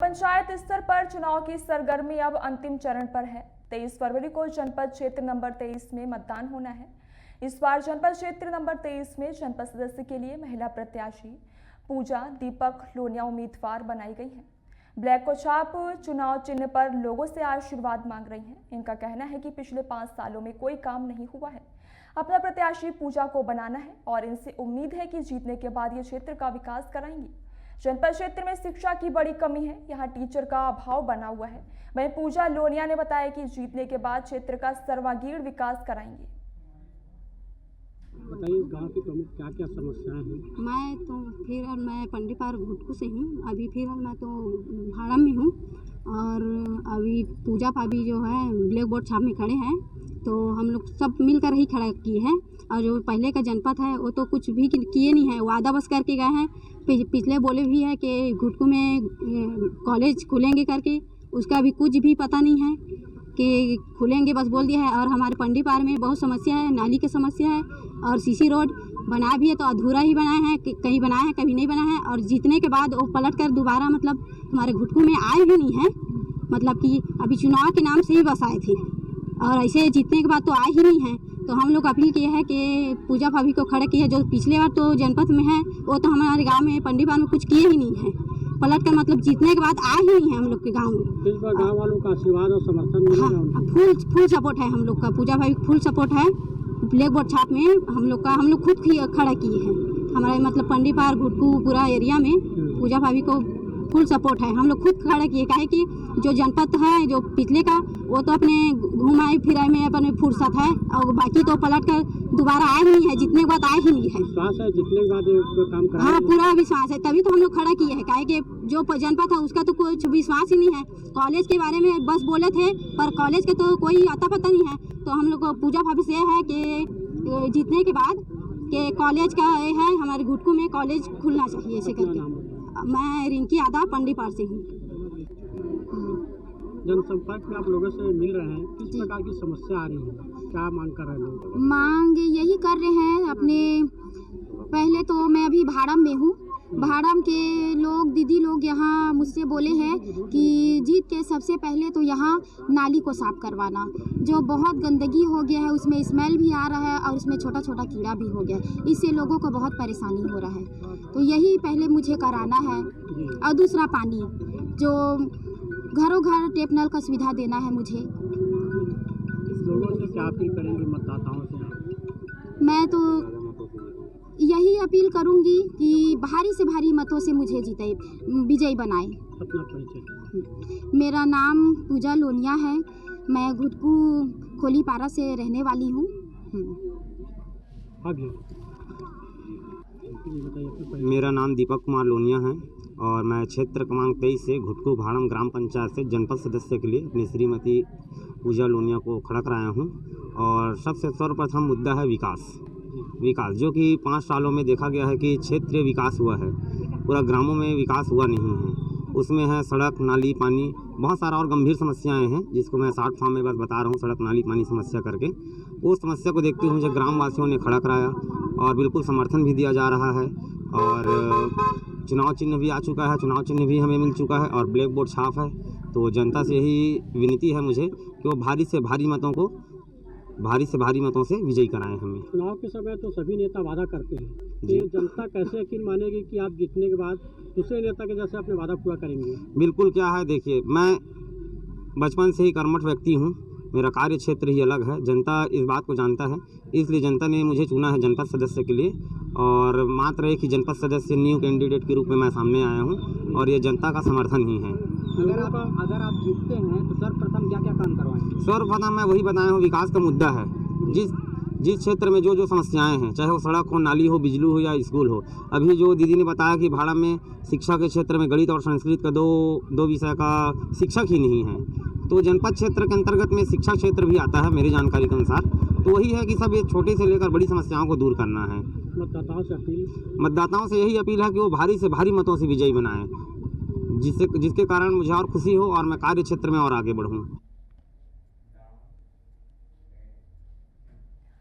पंचायत स्तर पर चुनाव की सरगर्मी अब अंतिम चरण पर है। 23 फरवरी को जनपद क्षेत्र नंबर 23 में मतदान होना है। इस बार जनपद क्षेत्र नंबर 23 में जनपद सदस्य के लिए महिला प्रत्याशी पूजा दीपक लोनिया उम्मीदवार बनाई गई हैं। ब्लैक को छाप चुनाव चिन्ह पर लोगों से आशीर्वाद मांग रही हैं। इनका कहना है कि पिछले 5 सालों में कोई काम नहीं हुआ है, अपना प्रत्याशी पूजा को बनाना है और इनसे उम्मीद है कि जीतने के बाद ये क्षेत्र का विकास कराएंगी। जनपद क्षेत्र में शिक्षा की बड़ी कमी है, यहाँ टीचर का अभाव बना हुआ है। वहीं पूजा लोनिया ने बताया कि जीतने के बाद क्षेत्र का सर्वांगीण विकास कराएंगे। बताइए गांव की प्रमुख क्या क्या समस्याएं हैं? मैं पंडीपार घुटकू से हूँ। अभी फिलहाल मैं तो भाड़ा में हूँ और अभी पूजा भाभी जो है ब्लैक बोर्ड छाप में खड़े हैं, तो हम लोग सब मिलकर ही खड़ा किए हैं। और जो पहले का जनपद है वो तो कुछ भी किए नहीं है, वादा बस करके गए हैं। पिछले बोले भी है कि घुटकू में कॉलेज खुलेंगे करके, उसका भी कुछ भी पता नहीं है कि खुलेंगे, बस बोल दिया है। और हमारे पंडीपार में बहुत समस्या है, नाली की समस्या है और सीसी रोड बना भी है तो अधूरा ही बनाए हैं, कहीं बनाए हैं कभी नहीं बनाए हैं। और जीतने के बाद वो पलट कर दोबारा मतलब हमारे घुटकू में आए भी नहीं हैं, मतलब कि अभी चुनाव के नाम से ही बस आए थे और ऐसे जीतने के बाद तो आए ही नहीं हैं। तो हम लोग अपील किए हैं कि पूजा भाभी को खड़ा किया, जो पिछले बार तो जनपद में है वो तो हमारे गांव में पंडीपार में कुछ किए ही नहीं है, पलट कर मतलब जीतने के बाद आए ही नहीं है हम लोग के गांव में। इस बार गांव वालों का आशीर्वाद और समर्थन मिल रहा है। फुल सपोर्ट है हम लोग का, पूजा भाभी फुल सपोर्ट है। ब्लैक बोर्ड छाप में हम लोग खुद खड़ा किए हैं। हमारे मतलब पंडीपार घुटकू पूरा एरिया में पूजा भाभी को फुल सपोर्ट है। हम लोग खुद खड़ा किए, काहे कि जो जनपद है जो पिछले का वो तो अपने घुमाई फिराई में अपने फुर्सत है और बाकी तो पलट कर दोबारा आए ही नहीं है, जितने के बाद आए ही नहीं है। विश्वास है जितने के बाद ये काम कराएंगे? हाँ, पूरा विश्वास है, तभी तो हम लोग खड़ा किए हैं। काहे कि जो जनपद है उसका तो कुछ विश्वास ही नहीं है। कॉलेज के बारे में बस बोले थे पर कॉलेज के तो कोई आता पता नहीं है। तो हम लोग को पूजा भाभी से है कि जीतने के बाद के कॉलेज का है, हमारे घुटकू में कॉलेज खुलना चाहिए ऐसे करके। मैं रिंकी यादव पंडीपार से हूँ। जनसंपर्क में आप लोगों से मिल रहे हैं, किस प्रकार की समस्या आ रही है, क्या मांग कर रहे हैं लोग? मांग यही कर रहे हैं अपने, पहले तो मैं अभी भाड़ा में हूँ। भाड़ा के लोग दीदी लोग यहाँ मुझसे बोले हैं कि जीत के सबसे पहले तो यहाँ नाली को साफ करवाना, जो बहुत गंदगी हो गया है, उसमें स्मेल भी आ रहा है और उसमें छोटा छोटा कीड़ा भी हो गया, इससे लोगों को बहुत परेशानी हो रहा है। तो यही पहले मुझे कराना है। और दूसरा पानी, जो घरों घर टेप नल का सुविधा देना है मुझे। लोगों से क्या अपील करेंगे मतदाताओं से? मैं तो यही अपील करूंगी कि भारी से भारी मतों से मुझे विजयी बनाए। अपना परिचय? मेरा नाम पूजा लोनिया है, मैं घुटकू खोलीपारा से रहने वाली हूँ। मेरा नाम दीपक कुमार लोनिया है और मैं क्षेत्र क्रमांक 23 से घुटकू भाड़म ग्राम पंचायत से जनपद सदस्य के लिए अपनी श्रीमती पूजा लोनिया को खड़ा कराया हूँ। और सबसे सर्वप्रथम मुद्दा है विकास, जो कि 5 सालों में देखा गया है कि क्षेत्रीय विकास हुआ है, पूरा ग्रामों में विकास हुआ नहीं है। उसमें है सड़क, नाली, पानी, बहुत सारा और गंभीर समस्याएं हैं जिसको मैं शॉर्ट फॉर्म में बस बता रहा हूँ, सड़क, नाली, पानी समस्या करके। उस समस्या को देखते हुए मुझे ग्रामवासियों ने खड़ा कराया और बिल्कुल समर्थन भी दिया जा रहा है। और चुनाव चिन्ह भी आ चुका है, चुनाव चिन्ह भी हमें मिल चुका है और ब्लैक बोर्ड छाप है। तो जनता से यही विनती है मुझे कि वो भारी से भारी मतों से विजयी कराएं हमें। चुनाव के समय तो सभी नेता वादा करते हैं, कि जनता कैसे यकीन मानेगी कि आप जीतने के बाद दूसरे नेता के जैसे अपने वादा पूरा करेंगे? बिल्कुल, क्या है देखिए, मैं बचपन से ही कर्मठ व्यक्ति हूँ, मेरा कार्य क्षेत्र ही अलग है, जनता इस बात को जानता है, इसलिए जनता ने मुझे चुना है जनपद सदस्य के लिए। और मात्र एक ही जनपद सदस्य न्यू कैंडिडेट के रूप में मैं सामने आया हूँ और ये जनता का समर्थन ही है। अगर आप जीतते हैं तो सर्वप्रथम क्या क्या काम करवाएंगे? सर्वप्रथम मैं वही बताया हूँ, विकास का मुद्दा है। जिस क्षेत्र में जो समस्याएं हैं, चाहे वो सड़क हो, नाली हो, बिजली हो या स्कूल हो। अभी जो दीदी ने बताया कि भाड़ा में शिक्षा के क्षेत्र में गणित और संस्कृत का दो विषय का शिक्षक ही नहीं है, तो जनपद क्षेत्र के अंतर्गत में शिक्षा क्षेत्र भी आता है मेरी जानकारी के अनुसार। तो वही है कि सब ये छोटे से लेकर बड़ी समस्याओं को दूर करना है। मतदाताओं से यही अपील है कि वो भारी से भारी मतों से विजयी बनाएं, जिसके कारण मुझे और खुशी हो और मैं कार्य क्षेत्र में और आगे बढ़ूँ।